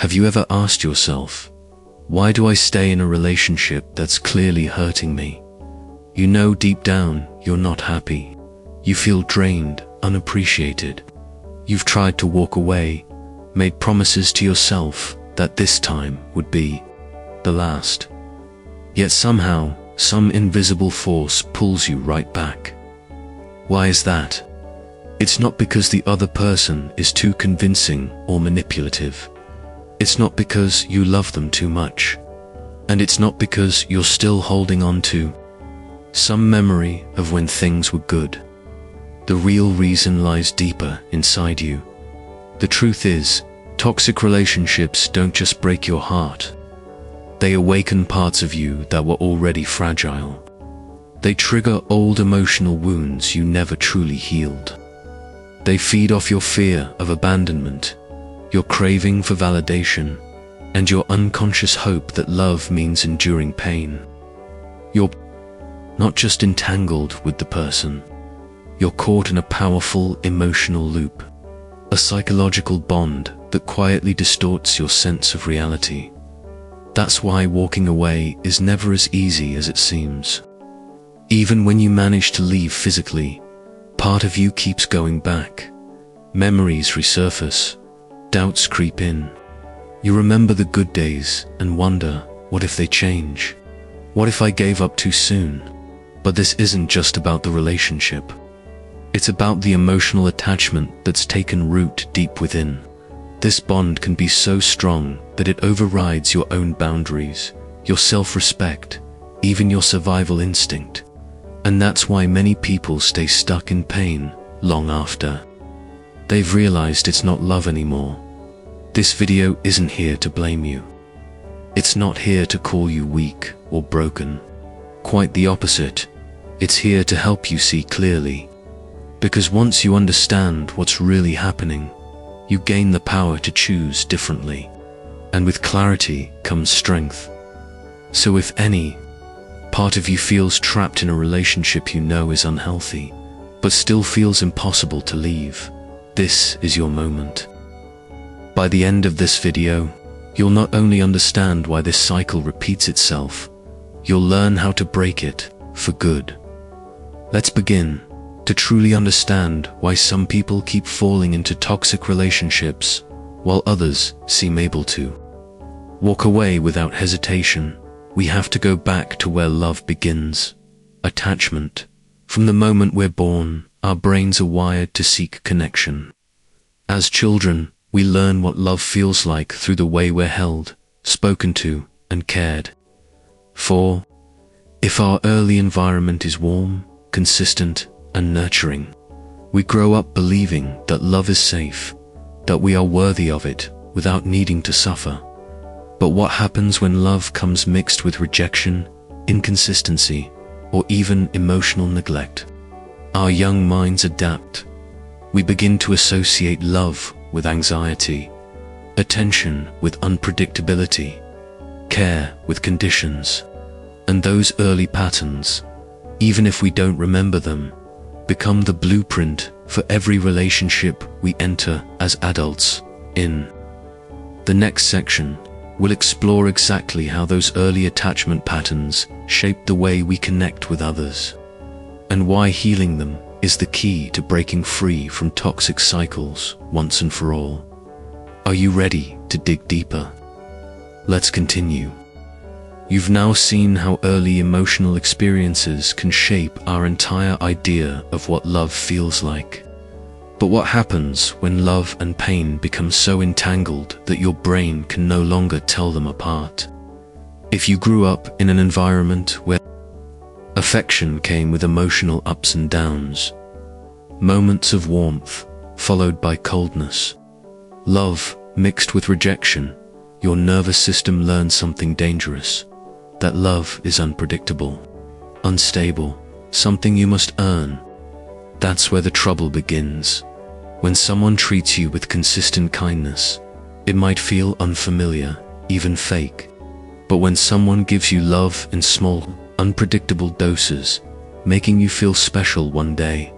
Have you ever asked yourself, why do I stay in a relationship that's clearly hurting me? You know deep down you're not happy. You feel drained, unappreciated. You've tried to walk away, made promises to yourself that this time would be the last. Yet somehow, some invisible force pulls you right back. Why is that? It's not because the other person is too convincing or manipulative. It's not because you love them too much. And it's not because you're still holding on to some memory of when things were good. The real reason lies deeper inside you. The truth is, toxic relationships don't just break your heart. They awaken parts of you that were already fragile. They trigger old emotional wounds you never truly healed. They feed off your fear of abandonment, your craving for validation, and your unconscious hope that love means enduring pain. You're not just entangled with the person. You're caught in a powerful emotional loop, a psychological bond that quietly distorts your sense of reality. That's why walking away is never as easy as it seems. Even when you manage to leave physically, part of you keeps going back. Memories resurface, doubts creep in. You remember the good days and wonder, what if they change? What if I gave up too soon? But this isn't just about the relationship. It's about the emotional attachment that's taken root deep within. This bond can be so strong that it overrides your own boundaries, your self-respect, even your survival instinct. And that's why many people stay stuck in pain long after they've realized it's not love anymore. This video isn't here to blame you. It's not here to call you weak or broken. Quite the opposite. It's here to help you see clearly. Because once you understand what's really happening, you gain the power to choose differently. And with clarity comes strength. So if any part of you feels trapped in a relationship you know is unhealthy, but still feels impossible to leave, this is your moment. By the end of this video, you'll not only understand why this cycle repeats itself, you'll learn how to break it for good. Let's begin. To truly understand why some people keep falling into toxic relationships, while others seem able to walk away without hesitation, we have to go back to where love begins. Attachment. From the moment we're born, our brains are wired to seek connection. As children, we learn what love feels like through the way we're held, spoken to, and cared for. If our early environment is warm, consistent, and nurturing, we grow up believing that love is safe, that we are worthy of it without needing to suffer. But what happens when love comes mixed with rejection, inconsistency, or even emotional neglect? Our young minds adapt. We begin to associate love with anxiety, attention with unpredictability, care with conditions. And those early patterns, even if we don't remember them, become the blueprint for every relationship we enter as adults. In the next section, we'll explore exactly how those early attachment patterns shape the way we connect with others, and why healing them is the key to breaking free from toxic cycles once and for all. Are you ready to dig deeper? Let's continue. You've now seen how early emotional experiences can shape our entire idea of what love feels like. But what happens when love and pain become so entangled that your brain can no longer tell them apart? If you grew up in an environment where affection came with emotional ups and downs, moments of warmth followed by coldness, love mixed with rejection, your nervous system learns something dangerous. That love is unpredictable, unstable, something you must earn. That's where the trouble begins. When someone treats you with consistent kindness, it might feel unfamiliar, even fake. But when someone gives you love in small, unpredictable doses, making you feel special one day,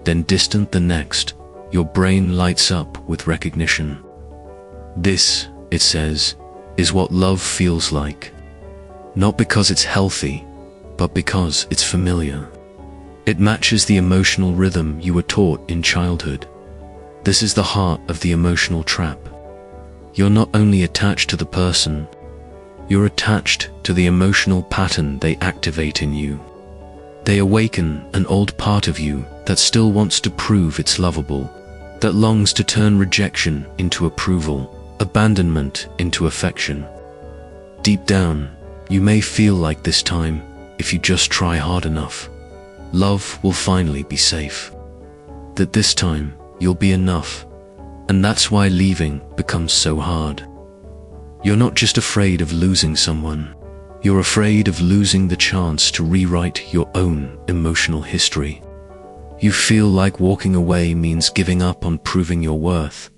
then distant the next, your brain lights up with recognition. This it says, is what love feels like. Not because it's healthy, but because it's familiar. It matches the emotional rhythm you were taught in childhood. This is the heart of the emotional trap. You're not only attached to the person, you're attached to the emotional pattern they activate in you. They awaken an old part of you that still wants to prove it's lovable, that longs to turn rejection into approval, abandonment into affection. Deep down, you may feel like this time, if you just try hard enough, love will finally be safe. That this time, you'll be enough, and that's why leaving becomes so hard. You're not just afraid of losing someone, you're afraid of losing the chance to rewrite your own emotional history. You feel like walking away means giving up on proving your worth.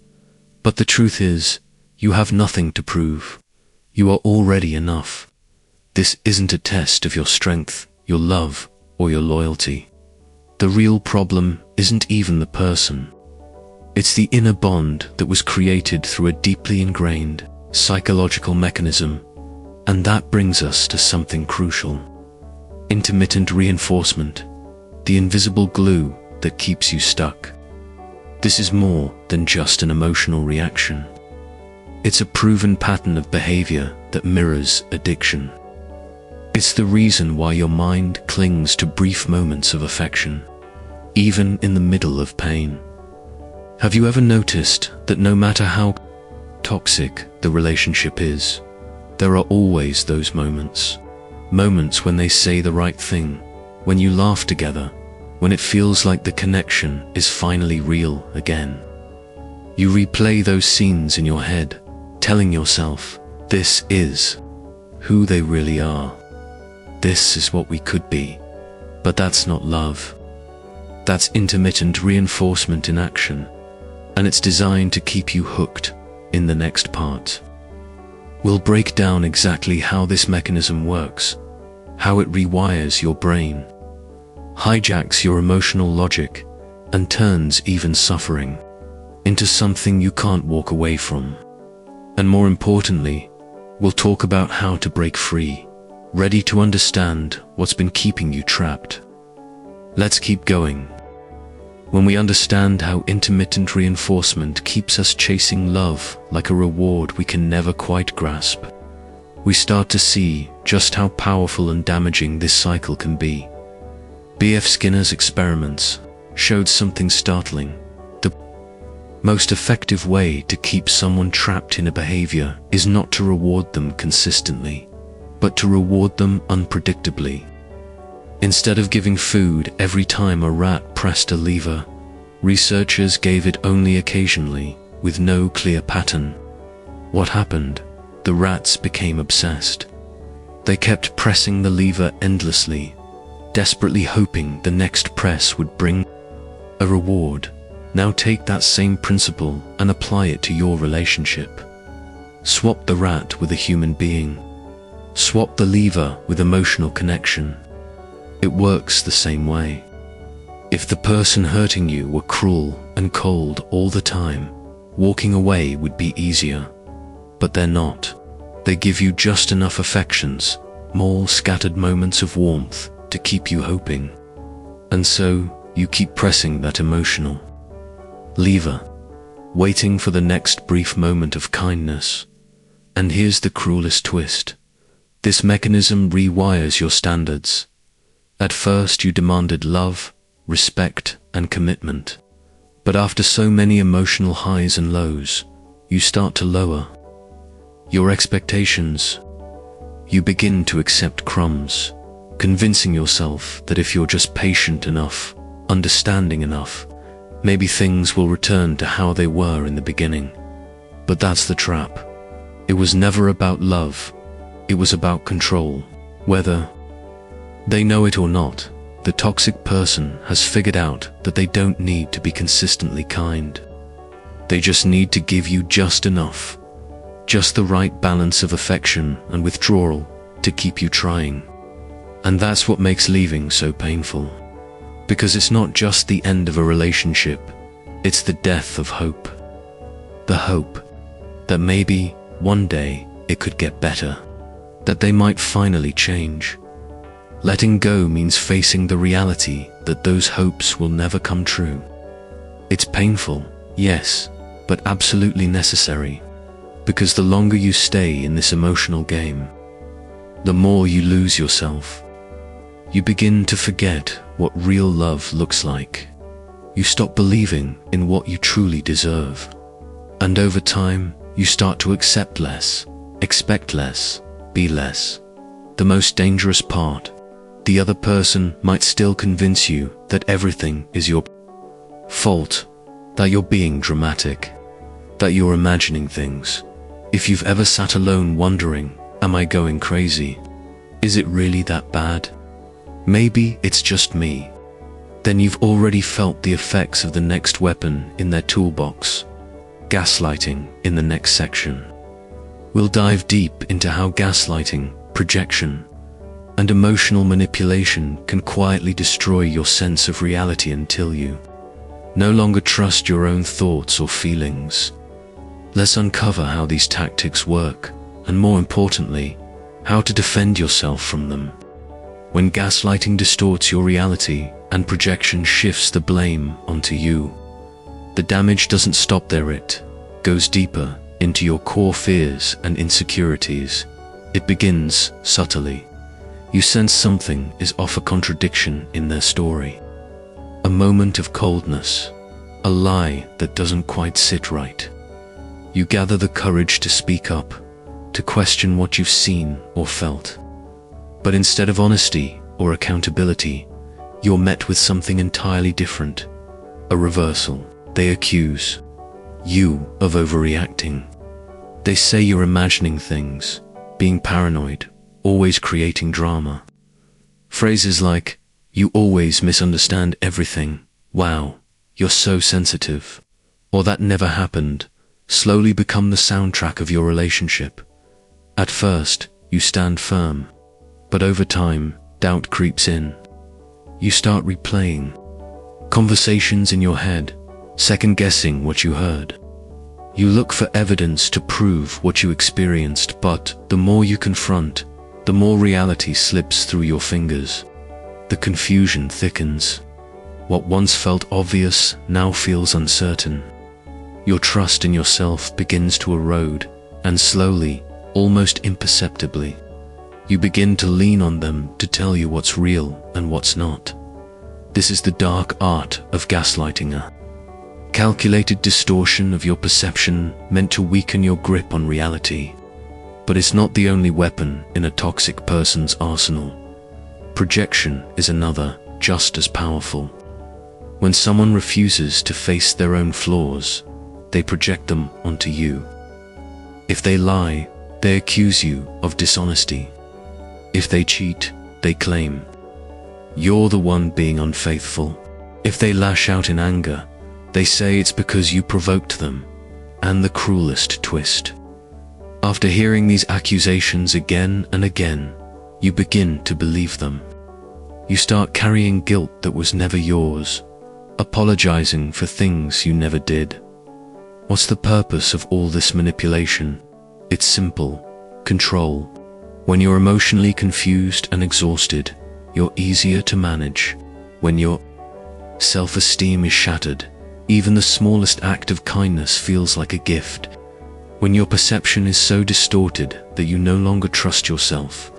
But the truth is, you have nothing to prove. You are already enough. This isn't a test of your strength, your love, or your loyalty. The real problem isn't even the person. It's the inner bond that was created through a deeply ingrained psychological mechanism. And that brings us to something crucial. Intermittent reinforcement, the invisible glue that keeps you stuck. This is more than just an emotional reaction. It's a proven pattern of behavior that mirrors addiction. It's the reason why your mind clings to brief moments of affection, even in the middle of pain. Have you ever noticed that no matter how toxic the relationship is, there are always those moments when they say the right thing, when you laugh together, when it feels like the connection is finally real again. You replay those scenes in your head, telling yourself, this is who they really are. This is what we could be. But that's not love. That's intermittent reinforcement in action, and it's designed to keep you hooked in the next part. We'll break down exactly how this mechanism works, how it rewires your brain, hijacks your emotional logic, and turns even suffering into something you can't walk away from. And more importantly, we'll talk about how to break free, ready to understand what's been keeping you trapped. Let's keep going. When we understand how intermittent reinforcement keeps us chasing love like a reward we can never quite grasp, we start to see just how powerful and damaging this cycle can be. B.F. Skinner's experiments showed something startling. The most effective way to keep someone trapped in a behavior is not to reward them consistently, but to reward them unpredictably. Instead of giving food every time a rat pressed a lever, researchers gave it only occasionally, with no clear pattern. What happened? The rats became obsessed. They kept pressing the lever endlessly, desperately hoping the next press would bring a reward. Now take that same principle and apply it to your relationship. Swap the rat with a human being. Swap the lever with emotional connection. It works the same way. If the person hurting you were cruel and cold all the time, walking away would be easier. But they're not. They give you just enough affections, small scattered moments of warmth to keep you hoping. And so, you keep pressing that emotional lever, waiting for the next brief moment of kindness. And here's the cruelest twist. This mechanism rewires your standards. At first you demanded love, respect, and commitment. But after so many emotional highs and lows, you start to lower your expectations. You begin to accept crumbs, convincing yourself that if you're just patient enough, understanding enough, maybe things will return to how they were in the beginning. But that's the trap. It was never about love. It was about control. Whether they know it or not, the toxic person has figured out that they don't need to be consistently kind. They just need to give you just enough, just the right balance of affection and withdrawal to keep you trying. And that's what makes leaving so painful. Because it's not just the end of a relationship, it's the death of hope. The hope that maybe one day it could get better, that they might finally change. Letting go means facing the reality that those hopes will never come true. It's painful, yes, but absolutely necessary, because the longer you stay in this emotional game, the more you lose yourself. You begin to forget what real love looks like. You stop believing in what you truly deserve. And over time, you start to accept less, expect less, be less. The most dangerous part: the other person might still convince you that everything is your fault, that you're being dramatic, that you're imagining things. If you've ever sat alone wondering, am I going crazy? Is it really that bad? Maybe it's just me. Then you've already felt the effects of the next weapon in their toolbox: gaslighting in the next section. We'll dive deep into how gaslighting, projection, and emotional manipulation can quietly destroy your sense of reality until you no longer trust your own thoughts or feelings. Let's uncover how these tactics work, and more importantly, how to defend yourself from them. When gaslighting distorts your reality and projection shifts the blame onto you, the damage doesn't stop there. It goes deeper into your core fears and insecurities. It begins subtly. You sense something is off, a contradiction in their story, a moment of coldness, a lie that doesn't quite sit right. You gather the courage to speak up, to question what you've seen or felt. But instead of honesty or accountability, you're met with something entirely different: a reversal. They accuse you of overreacting. They say you're imagining things, being paranoid, always creating drama. Phrases like, "You always misunderstand everything," "Wow, you're so sensitive," or "That never happened," slowly become the soundtrack of your relationship. At first, you stand firm, but over time, doubt creeps in. You start replaying conversations in your head, second-guessing what you heard. You look for evidence to prove what you experienced, but the more you confront, the more reality slips through your fingers. The confusion thickens. What once felt obvious now feels uncertain. Your trust in yourself begins to erode, and slowly, almost imperceptibly, you begin to lean on them to tell you what's real and what's not. This is the dark art of gaslighting, a calculated distortion of your perception meant to weaken your grip on reality. But it's not the only weapon in a toxic person's arsenal. Projection is another, just as powerful. When someone refuses to face their own flaws, they project them onto you. If they lie, they accuse you of dishonesty. If they cheat, they claim you're the one being unfaithful. If they lash out in anger, they say it's because you provoked them. And the cruelest twist: after hearing these accusations again and again, you begin to believe them. You start carrying guilt that was never yours, apologizing for things you never did. What's the purpose of all this manipulation? It's simple: control. When you're emotionally confused and exhausted, you're easier to manage. When your self-esteem is shattered, even the smallest act of kindness feels like a gift. When your perception is so distorted that you no longer trust yourself,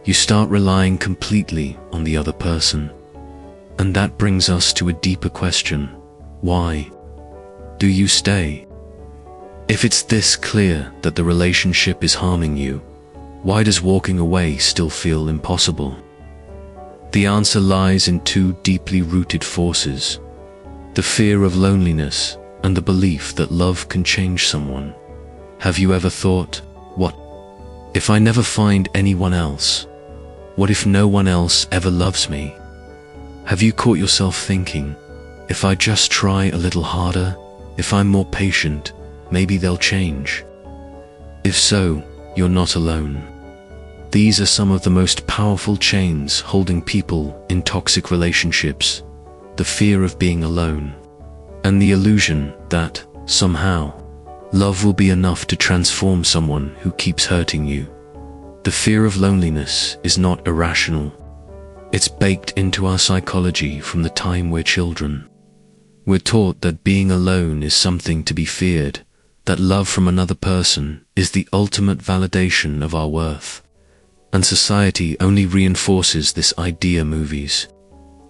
you start relying completely on the other person. And that brings us to a deeper question: why do you stay? If it's this clear that the relationship is harming you, why does walking away still feel impossible? The answer lies in two deeply rooted forces: the fear of loneliness and the belief that love can change someone. Have you ever thought, what if I never find anyone else? What if no one else ever loves me? Have you caught yourself thinking, if I just try a little harder, if I'm more patient, maybe they'll change? If so, you're not alone. These are some of the most powerful chains holding people in toxic relationships: the fear of being alone, and the illusion that, somehow, Love will be enough to transform someone who keeps hurting you. The fear of loneliness is not irrational. It's baked into our psychology from the time we're children. We're taught that being alone is something to be feared, that love from another person is the ultimate validation of our worth. And society only reinforces this idea. Movies,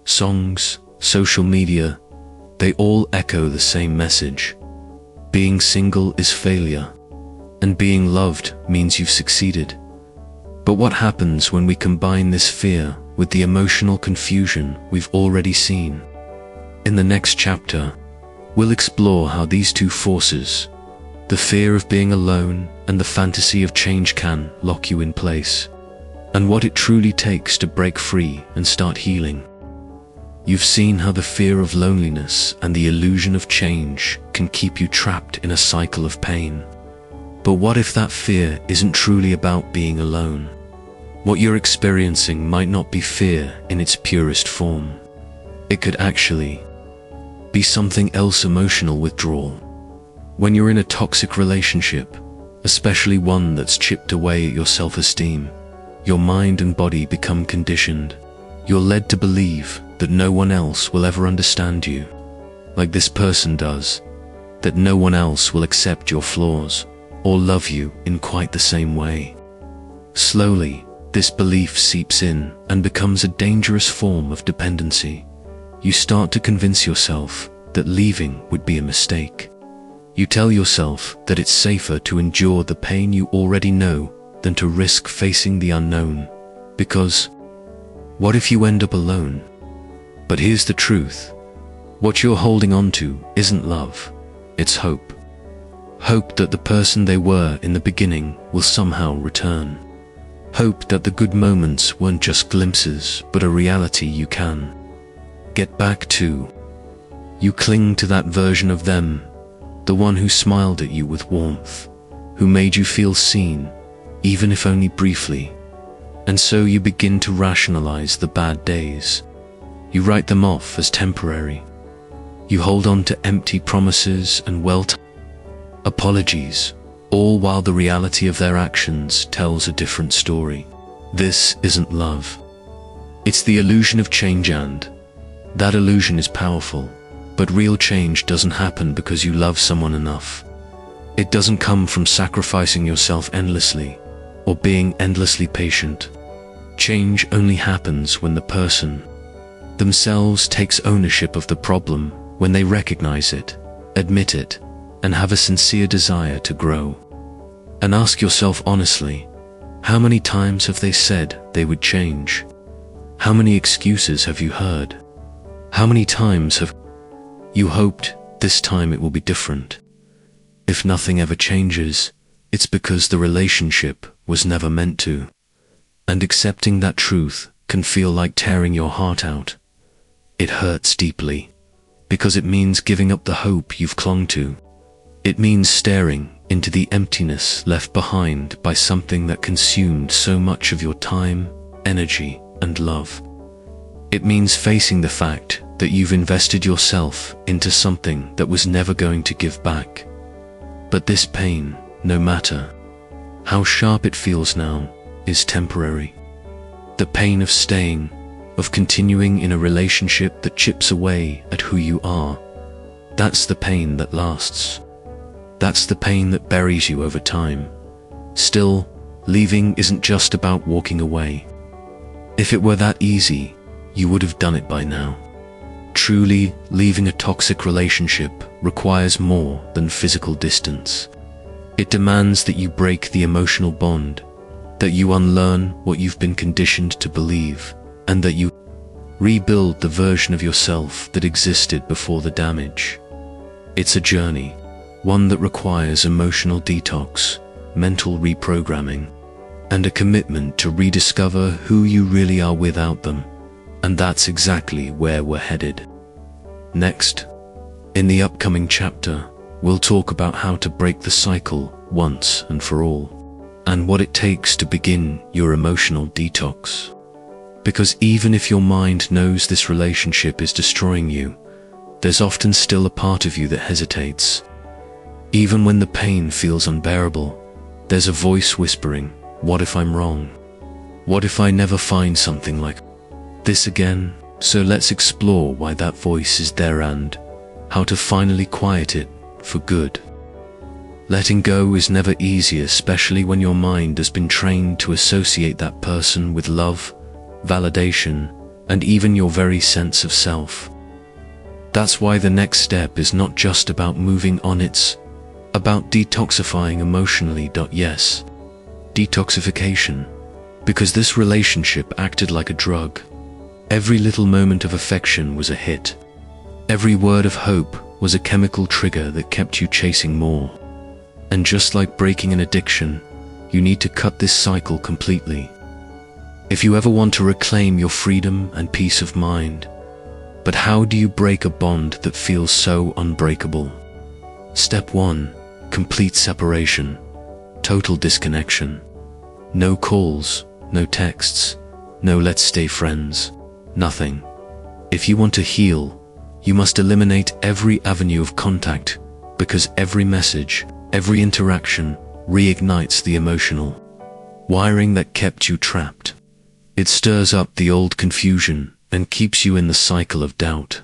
songs, social media, they all echo the same message. Being single is failure, and being loved means you've succeeded. But what happens when we combine this fear with the emotional confusion we've already seen? In the next chapter, we'll explore how these two forces, the fear of being alone and the fantasy of change, can lock you in place, and what it truly takes to break free and start healing. You've seen how the fear of loneliness and the illusion of change can keep you trapped in a cycle of pain. But what if that fear isn't truly about being alone? What you're experiencing might not be fear in its purest form. It could actually be something else: emotional withdrawal. When you're in a toxic relationship, especially one that's chipped away at your self-esteem, your mind and body become conditioned. You're led to believe that no one else will ever understand you, like this person does, that no one else will accept your flaws or love you in quite the same way. Slowly, this belief seeps in and becomes a dangerous form of dependency. You start to convince yourself that leaving would be a mistake. You tell yourself that it's safer to endure the pain you already know than to risk facing the unknown, because what if you end up alone? But here's the truth. What you're holding on to isn't love, it's hope. Hope that the person they were in the beginning will somehow return. Hope that the good moments weren't just glimpses, but a reality you can get back to. You cling to that version of them, the one who smiled at you with warmth, who made you feel seen, even if only briefly. And so you begin to rationalize the bad days. You write them off as temporary. You hold on to empty promises and apologies, all while the reality of their actions tells a different story. This isn't love. It's the illusion of change, and that illusion is powerful. But real change doesn't happen because you love someone enough. It doesn't come from sacrificing yourself endlessly or being endlessly patient. Change only happens when the person themselves takes ownership of the problem, when they recognize it, admit it, and have a sincere desire to grow. And ask yourself honestly, how many times have they said they would change? How many excuses have you heard? How many times have you hoped this time it will be different? If nothing ever changes, it's because the relationship was never meant to. And accepting that truth can feel like tearing your heart out. It hurts deeply, because it means giving up the hope you've clung to. It means staring into the emptiness left behind by something that consumed so much of your time, energy, and love. It means facing the fact that you've invested yourself into something that was never going to give back. But this pain, no matter how sharp it feels now, is temporary. The pain of staying, of continuing in a relationship that chips away at who you are, that's the pain that lasts. That's the pain that buries you over time. Still, leaving isn't just about walking away. If it were that easy, you would have done it by now. Truly, leaving a toxic relationship requires more than physical distance. It demands that you break the emotional bond, that you unlearn what you've been conditioned to believe, and that you rebuild the version of yourself that existed before the damage. It's a journey, one that requires emotional detox, mental reprogramming, and a commitment to rediscover who you really are without them. And that's exactly where we're headed. Next, in the upcoming chapter, we'll talk about how to break the cycle once and for all, and what it takes to begin your emotional detox. Because even if your mind knows this relationship is destroying you, there's often still a part of you that hesitates. Even when the pain feels unbearable, there's a voice whispering, "What if I'm wrong? What if I never find something like this again?" So let's explore why that voice is there and how to finally quiet it for good. Letting go is never easy, especially when your mind has been trained to associate that person with love, validation, and even your very sense of self. That's why the next step is not just about moving on, it's about detoxifying emotionally. Yes, detoxification, because this relationship acted like a drug. Every little moment of affection was a hit. Every word of hope was a chemical trigger that kept you chasing more. And just like breaking an addiction, you need to cut this cycle completely. If you ever want to reclaim your freedom and peace of mind. But how do you break a bond that feels so unbreakable? Step 1. Complete separation. Total disconnection. No calls, no texts, no let's stay friends, nothing. If you want to heal, you must eliminate every avenue of contact, because every message, every interaction reignites the emotional wiring that kept you trapped. It stirs up the old confusion and keeps you in the cycle of doubt.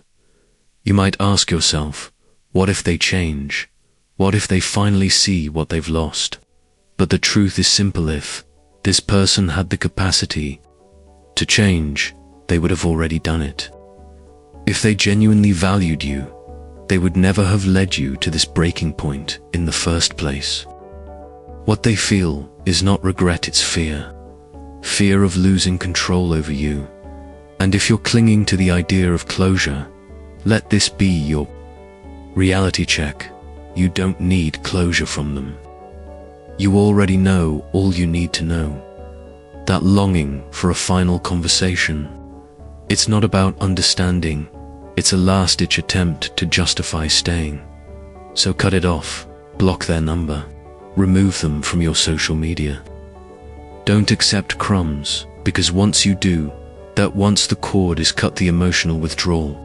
You might ask yourself, what if they change? What if they finally see what they've lost? But the truth is simple: if this person had the capacity to change, they would have already done it. If they genuinely valued you, they would never have led you to this breaking point in the first place. What they feel is not regret, it's fear. Fear of losing control over you. And if you're clinging to the idea of closure, let this be your reality check. You don't need closure from them. You already know all you need to know. That longing for a final conversation. It's not about understanding, it's a last-ditch attempt to justify staying. So cut it off, block their number, remove them from your social media. Don't accept crumbs, because once you do, that once the cord is cut, the emotional withdrawal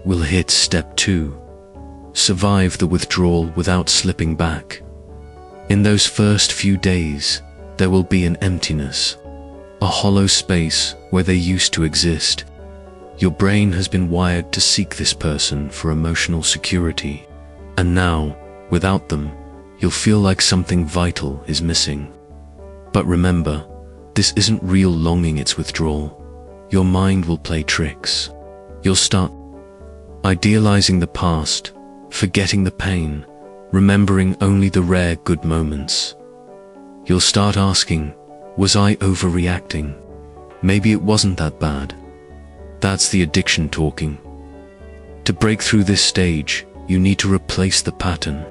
will hit. Step 2. Survive the withdrawal without slipping back. In those first few days, there will be an emptiness, a hollow space where they used to exist. Your brain has been wired to seek this person for emotional security, and now, without them, you'll feel like something vital is missing. But remember, this isn't real longing, it's withdrawal. Your mind will play tricks. You'll start idealizing the past, forgetting the pain, remembering only the rare good moments. You'll start asking, was I overreacting? Maybe it wasn't that bad. That's the addiction talking. To break through this stage, you need to replace the pattern.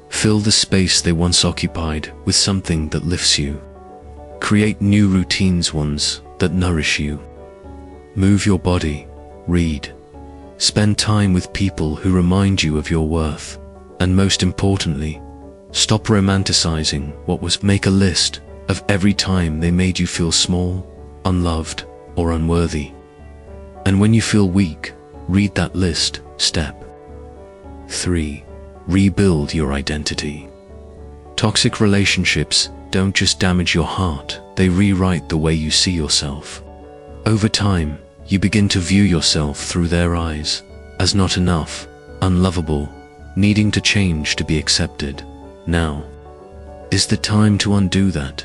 Fill the space they once occupied with something that lifts you. Create new routines, ones that nourish you. Move your body, read. Spend time with people who remind you of your worth. And most importantly, stop romanticizing what was. Make a list of every time they made you feel small, unloved, or unworthy. And when you feel weak, read that list. Step 3. Rebuild your identity. Toxic relationships don't just damage your heart, they rewrite the way you see yourself. Over time, you begin to view yourself through their eyes, as not enough, unlovable, needing to change to be accepted. Now is the time to undo that.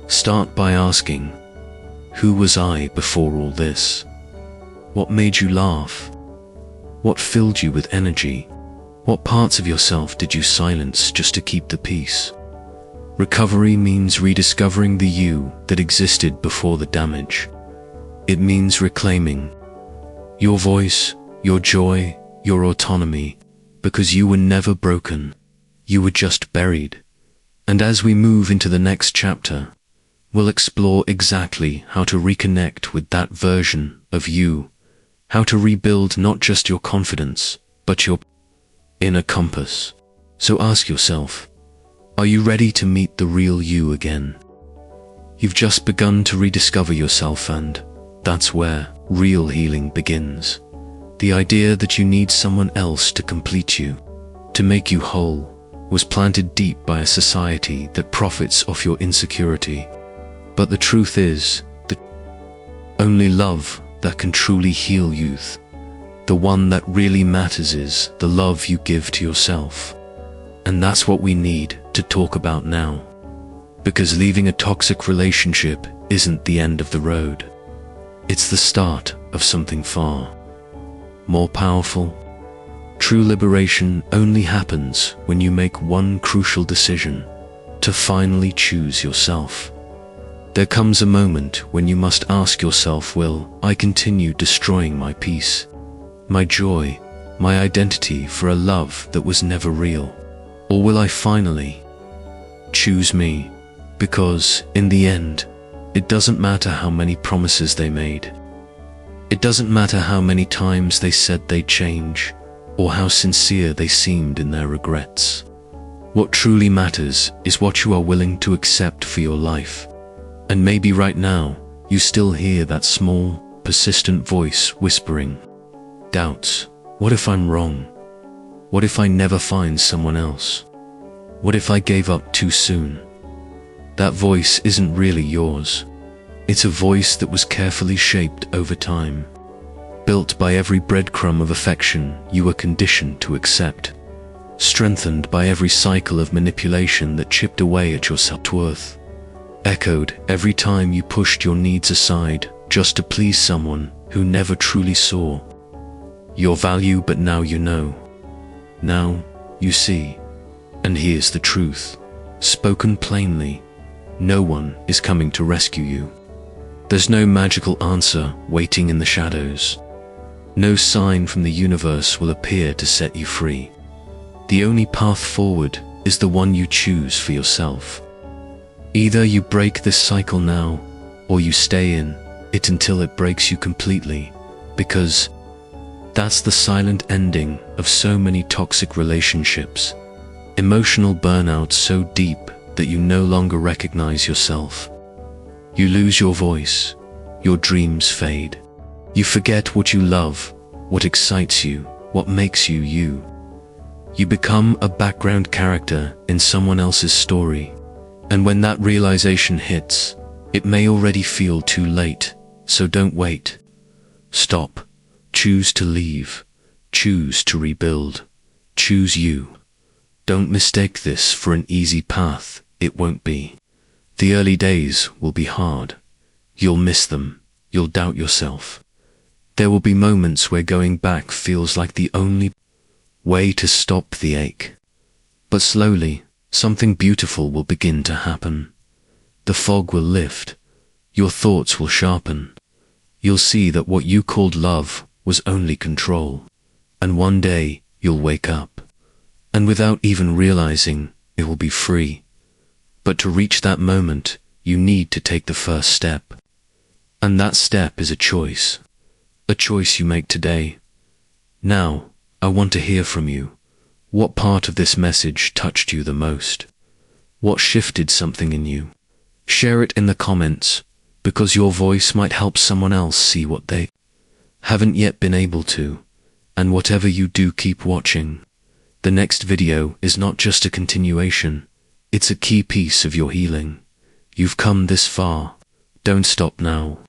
Start by asking, who was I before all this? What made you laugh? What filled you with energy? What parts of yourself did you silence just to keep the peace? Recovery means rediscovering the you that existed before the damage. It means reclaiming your voice, your joy, your autonomy, because you were never broken. You were just buried. And as we move into the next chapter, we'll explore exactly how to reconnect with that version of you, how to rebuild not just your confidence, but your inner compass. So ask yourself, are you ready to meet the real you again? You've just begun to rediscover yourself, and that's where real healing begins. The idea that you need someone else to complete you, to make you whole, was planted deep by a society that profits off your insecurity. But the truth is, the only love that can truly heal youth, the one that really matters, is the love you give to yourself. And that's what we need to talk about now. Because leaving a toxic relationship isn't the end of the road. It's the start of something far more powerful. True liberation only happens when you make one crucial decision to finally choose yourself. There comes a moment when you must ask yourself, will I continue destroying my peace, my joy, my identity for a love that was never real? Or will I finally choose me? Because, in the end, it doesn't matter how many promises they made. It doesn't matter how many times they said they'd change, or how sincere they seemed in their regrets. What truly matters is what you are willing to accept for your life. And maybe right now, you still hear that small, persistent voice whispering doubts. What if I'm wrong? What if I never find someone else? What if I gave up too soon? That voice isn't really yours. It's a voice that was carefully shaped over time, built by every breadcrumb of affection you were conditioned to accept, strengthened by every cycle of manipulation that chipped away at your self-worth, echoed every time you pushed your needs aside just to please someone who never truly saw your value. But now you know. Now you see. And here's the truth, spoken plainly: no one is coming to rescue you. There's no magical answer waiting in the shadows. No sign from the universe will appear to set you free. The only path forward is the one you choose for yourself. Either you break this cycle now, or you stay in it until it breaks you completely, because that's the silent ending of so many toxic relationships. Emotional burnout so deep that you no longer recognize yourself. You lose your voice, your dreams fade. You forget what you love, what excites you, what makes you you. You become a background character in someone else's story. And when that realization hits, it may already feel too late. So don't wait. Stop. Choose to leave. Choose to rebuild. Choose you. Don't mistake this for an easy path. It won't be. The early days will be hard. You'll miss them. You'll doubt yourself. There will be moments where going back feels like the only way to stop the ache. But slowly, something beautiful will begin to happen. The fog will lift. Your thoughts will sharpen. You'll see that what you called love was only control. And one day, you'll wake up. And without even realizing, it will be free. But to reach that moment, you need to take the first step. And that step is a choice. A choice you make today. Now, I want to hear from you. What part of this message touched you the most? What shifted something in you? Share it in the comments, because your voice might help someone else see what they haven't yet been able to. And whatever you do, keep watching. The next video is not just a continuation. It's a key piece of your healing. You've come this far. Don't stop now.